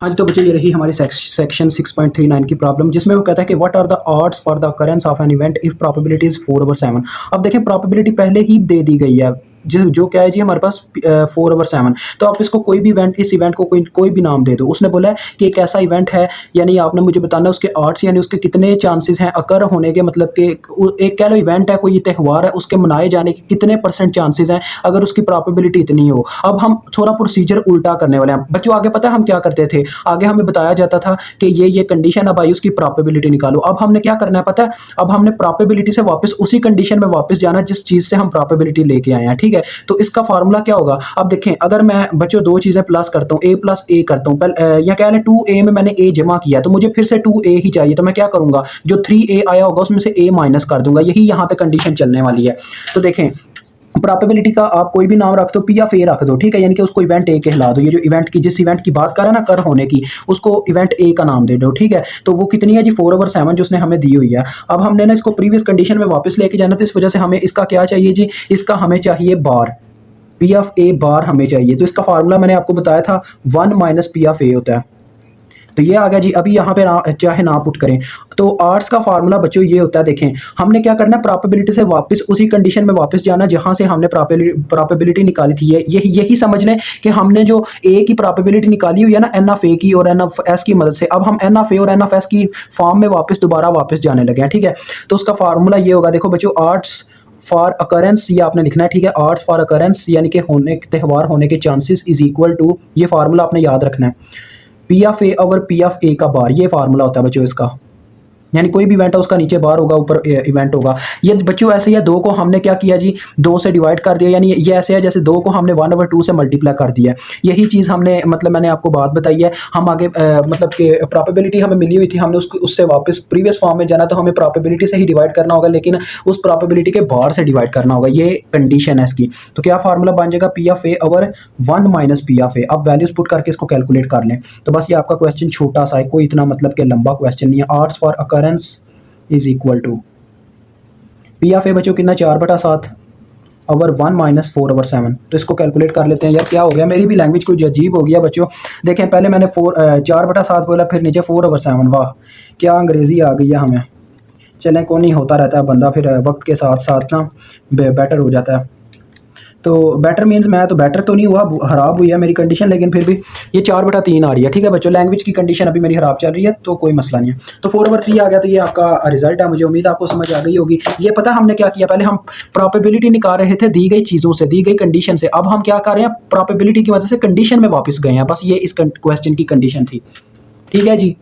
हाँ जी, तो बच्चों ये रही हमारी सेक्शन 6.39 की प्रॉब्लम, जिसमें वो कहता है कि what are the odds for the occurrence of an event if probability is 4/7। अब देखें प्रोबेबिलिटी पहले ही दे दी गई है, जो क्या है जी हमारे पास 4/7। तो आप इसको कोई भी इवेंट, इस इवेंट को कोई भी नाम दे दो। उसने बोला है कि एक ऐसा इवेंट है, यानी आपने मुझे बताना है उसके ऑड्स, यानी उसके कितने चांसेस हैं अकर होने के, मतलब कि एक कह लो इवेंट है, कोई त्यौहार है, उसके मनाए जाने के कितने % चांसेस हैं अगर उसकी प्रोबेबिलिटी इतनी हो। अब हम थोड़ा प्रोसीजर उल्टा करने वाले हैं बच्चों। आगे पता है हम क्या करते थे, आगे हमें बताया जाता था कि ये कंडीशन है भाई, उसकी प्रोबेबिलिटी निकालो। अब हमने क्या करना है पता है, अब हमने प्रोबेबिलिटी से वापस उसी कंडीशन में वापस जाना जिस चीज से हम प्रोबेबिलिटी लेके आए हैं, ठीक है। तो इसका फार्मूला क्या होगा, अब देखें, अगर मैं बच्चों दो चीजें प्लस करता हूं, a प्लस ए करता हूं, या कह लें 2a में मैंने a जमा किया, तो मुझे फिर से 2a ही चाहिए, तो मैं क्या करूंगा, जो 3a आया होगा उसमें से a माइनस कर दूंगा। यही यहां पे कंडीशन चलने वाली है। तो देखें, प्रोबेबिलिटी का आप कोई भी नाम रख दो, पी या ए रख दो, ठीक है, यानी कि उसको इवेंट ए कहला दो। ये जो इवेंट की, जिस इवेंट की बात कर रहा है ना कर होने की, उसको इवेंट ए का नाम दे दो, ठीक है। तो वो कितनी है जी 4/7 जो उसने हमें दी हुई है। अब हमने ना इसको प्रीवियस कंडीशन में वापस लेके जाना, तो इस वजह से हमें इसका क्या चाहिए जी, इसका हमें चाहिए बार, पी ऑफ ए बार हमें चाहिए। तो इसका फार्मूला मैंने आपको बताया था 1 माइनस पी ऑफ ए होता है। तो ये आ गया जी। अभी यहाँ पे चाहे ना पुट करें, तो आर्ट्स का फार्मूला बच्चों ये होता है, देखें हमने क्या करना है, प्रोबेबिलिटी से वापस उसी कंडीशन में वापस जाना जहां से हमने प्रोबेबिलिटी निकाली थी। यही समझ लें कि हमने जो ए की प्रोबेबिलिटी निकाली हुई है ना एन ऑफ ए की और एन ऑफ एस की मदद से, अब हम एन ऑफ ए और एन ऑफ एस की फॉर्म में दोबारा वापस जाने लगे हैं, ठीक है। तो उसका फार्मूला ये होगा, देखो बच्चों, आर्ट्स फॉर अकरेंस ये आपने लिखना है, ठीक है। आर्ट्स फॉर अकरेंस यानी कि त्यौहार होने के चांसेस इज इक्वल टू, ये फार्मूला आपने याद रखना है, P of A over P of A का बार, ये फार्मूला होता है बच्चों इसका। यानी कोई भी इवेंट है उसका नीचे बार होगा, ऊपर इवेंट होगा। ये बच्चों ऐसे ही है, दो को हमने क्या किया जी, 2 से डिवाइड कर दिया, यानी ये ऐसे है जैसे 2 को हमने 1/2 से मल्टीप्लाई कर दिया। यही चीज़ हमने, मतलब मैंने आपको बात बताई है। हम आगे मतलब कि प्रोबेबिलिटी हमें मिली हुई थी, हमने उससे वापस प्रीवियस फॉर्म में जाना, तो हमें प्रोबेबिलिटी से ही डिवाइड करना होगा, लेकिन उस प्रोबेबिलिटी के बार से डिवाइड करना होगा। ये कंडीशन है इसकी। तो क्या फार्मूला बन जाएगा, P of A over 1 minus P of A. अब वैल्यूज पुट करके इसको कैलकुलेट कर लें। तो बस ये आपका क्वेश्चन छोटा सा है, कोई इतना मतलब कि लंबा क्वेश्चन नहीं है। Arts for occurrence is equal to P of a बच्चों कितना, 4/7 ओवर 1 माइनस 4/7। तो इसको कैलकुलेट कर लेते हैं। यार क्या हो गया, मेरी भी लैंग्वेज कुछ अजीब हो गया बच्चों। देखें पहले मैंने 4/7 बोला, फिर नीचे 4/7। वाह क्या अंग्रेज़ी आ गई है हमें। चलें कोई नहीं, होता रहता है, बंदा फिर वक्त के साथ साथ ना बेटर हो जाता है। तो बेटर मीन्स मैं तो बेटर तो नहीं हुआ, ख़राब हुई है मेरी कंडीशन, लेकिन फिर भी ये 4/3 आ रही है, ठीक है बच्चों। लैंग्वेज की कंडीशन अभी मेरी ख़राब चल रही है, तो कोई मसला नहीं है। तो 4/3 आ गया, तो ये आपका रिजल्ट है। मुझे उम्मीद है आपको समझ आ गई होगी। ये पता हमने क्या किया, पहले हम प्रोबेबिलिटी निकाल रहे थे दी गई चीज़ों से, दी गई कंडीशन से। अब हम क्या कर रहे हैं, प्रोबेबिलिटी की वजह से कंडीशन में वापस गए हैं। बस ये इस क्वेश्चन की कंडीशन थी, ठीक है जी।